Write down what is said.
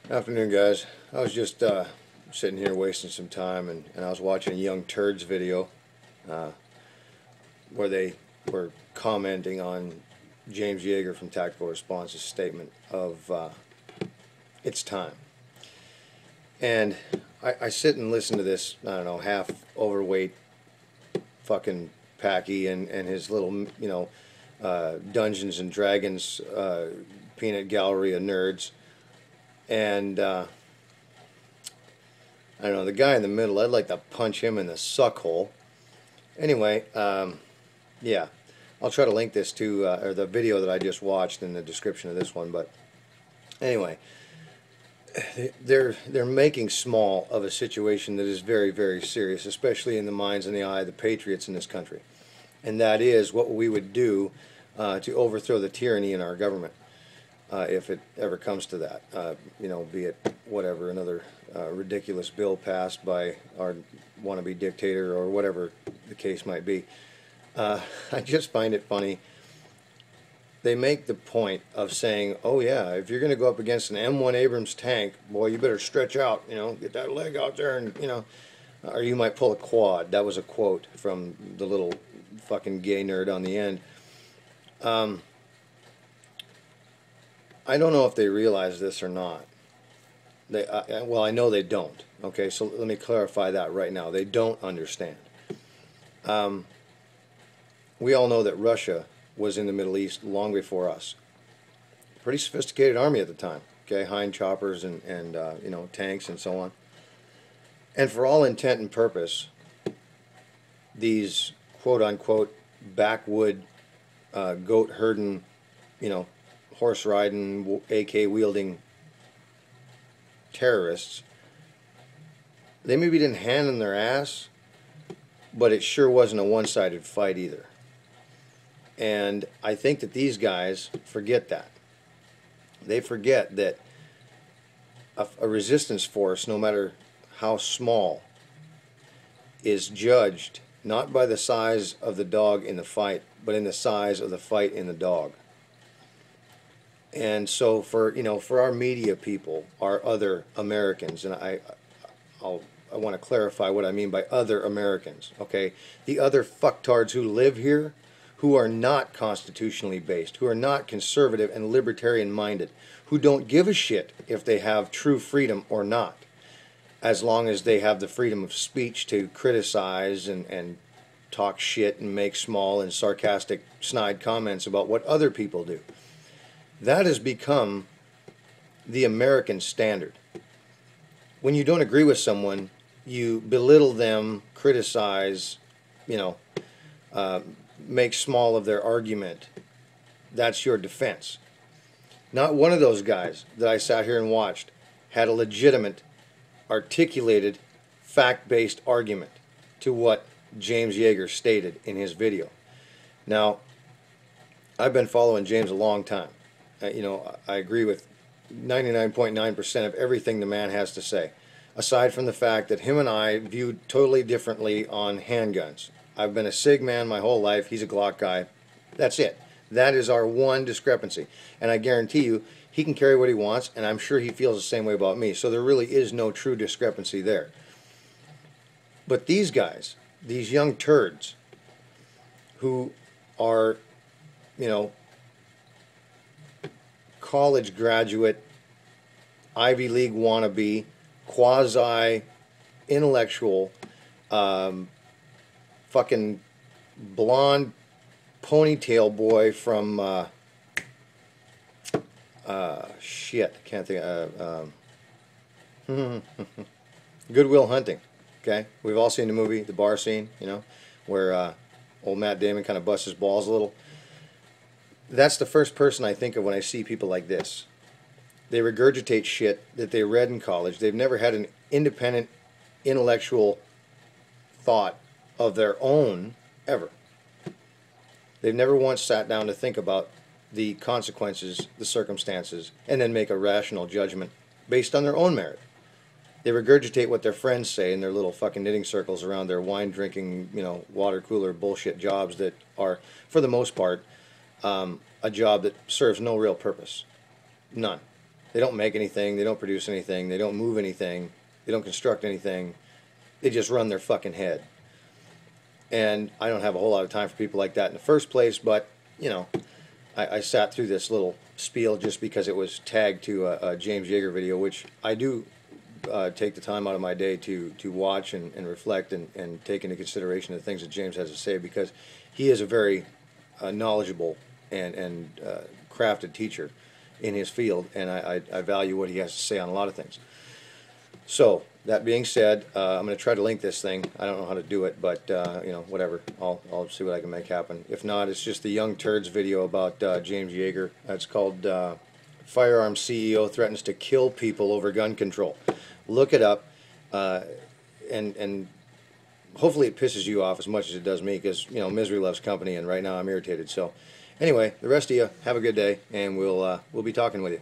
Afternoon, guys. I was just sitting here wasting some time, and I was watching a Young Turds video uh, where they were commenting on James Yeager from Tactical Response's statement of it's time. And I sit and listen to this, I don't know, half overweight fucking Packy and his little, Dungeons and Dragons peanut gallery of nerds. And I don't know, the guy in the middle, I'd like to punch him in the suck hole. Anyway, yeah, I'll try to link this to or the video that I just watched in the description of this one. But anyway, they're making small of a situation that is very, very serious, especially in the minds and the eye of the patriots in this country, and that is what we would do to overthrow the tyranny in our government. If it ever comes to that, be it whatever, another ridiculous bill passed by our wannabe dictator or whatever the case might be. I just find it funny. They make the point of saying, oh yeah, if you're going to go up against an M1 Abrams tank, boy, you better stretch out, get that leg out there and, or you might pull a quad. That was a quote from the little fucking gay nerd on the end. I don't know if they realize this or not. Well, I know they don't. Okay, so let me clarify that right now. They don't understand. We all know that Russia was in the Middle East long before us. Pretty sophisticated army at the time. Okay, Hind choppers and tanks and so on. And for all intent and purpose, these quote unquote backwood goat herding, horse riding, AK wielding terrorists, they maybe didn't hand in their ass, but it sure wasn't a one-sided fight either. And I think that these guys forget that. They forget that a resistance force, no matter how small, is judged not by the size of the dog in the fight, but in the size of the fight in the dog. And so for our media people, our other Americans, and I want to clarify what I mean by other Americans, okay? The other fucktards who live here, who are not constitutionally based, who are not conservative and libertarian minded, who don't give a shit if they have true freedom or not, as long as they have the freedom of speech to criticize and talk shit and make small and sarcastic, snide comments about what other people do. That has become the American standard. When you don't agree with someone, you belittle them, criticize, make small of their argument. That's your defense. Not one of those guys that I sat here and watched had a legitimate, articulated, fact-based argument to what James Yeager stated in his video. Now, I've been following James a long time. I agree with 99.9% of everything the man has to say, aside from the fact that him and I viewed totally differently on handguns. I've been a SIG man my whole life. He's a Glock guy. That's it. That is our one discrepancy. And I guarantee you, he can carry what he wants, and I'm sure he feels the same way about me. So there really is no true discrepancy there. But these guys, these young turds, who are, college graduate, Ivy League wannabe, quasi-intellectual, fucking blonde ponytail boy from, shit, can't think of, Good Will Hunting, okay? We've all seen the movie, the bar scene, where old Matt Damon kind of busts his balls a little. That's the first person I think of when I see people like this. They regurgitate shit that they read in college. They've never had an independent, intellectual thought of their own, ever. They've never once sat down to think about the consequences, the circumstances, and then make a rational judgment based on their own merit. They regurgitate what their friends say in their little fucking knitting circles around their wine-drinking, water cooler bullshit jobs that are, for the most part, a job that serves no real purpose. None. They don't make anything. They don't produce anything. They don't move anything. They don't construct anything. They just run their fucking head. And I don't have a whole lot of time for people like that in the first place, but, you know, I sat through this little spiel just because it was tagged to a James Yeager video, which I do take the time out of my day to watch and reflect and take into consideration the things that James has to say, because he is a very knowledgeable and crafted teacher in his field, and I value what he has to say on a lot of things. So, that being said, I'm going to try to link this thing. I don't know how to do it, but, you know, whatever. I'll see what I can make happen. If not, it's just the Young Turds video about James Yeager. It's called Firearms CEO Threatens to Kill People Over Gun Control. Look it up, and hopefully it pisses you off as much as it does me, because, you know, misery loves company, and right now I'm irritated. So, anyway, the rest of you, have a good day, and we'll be talking with you.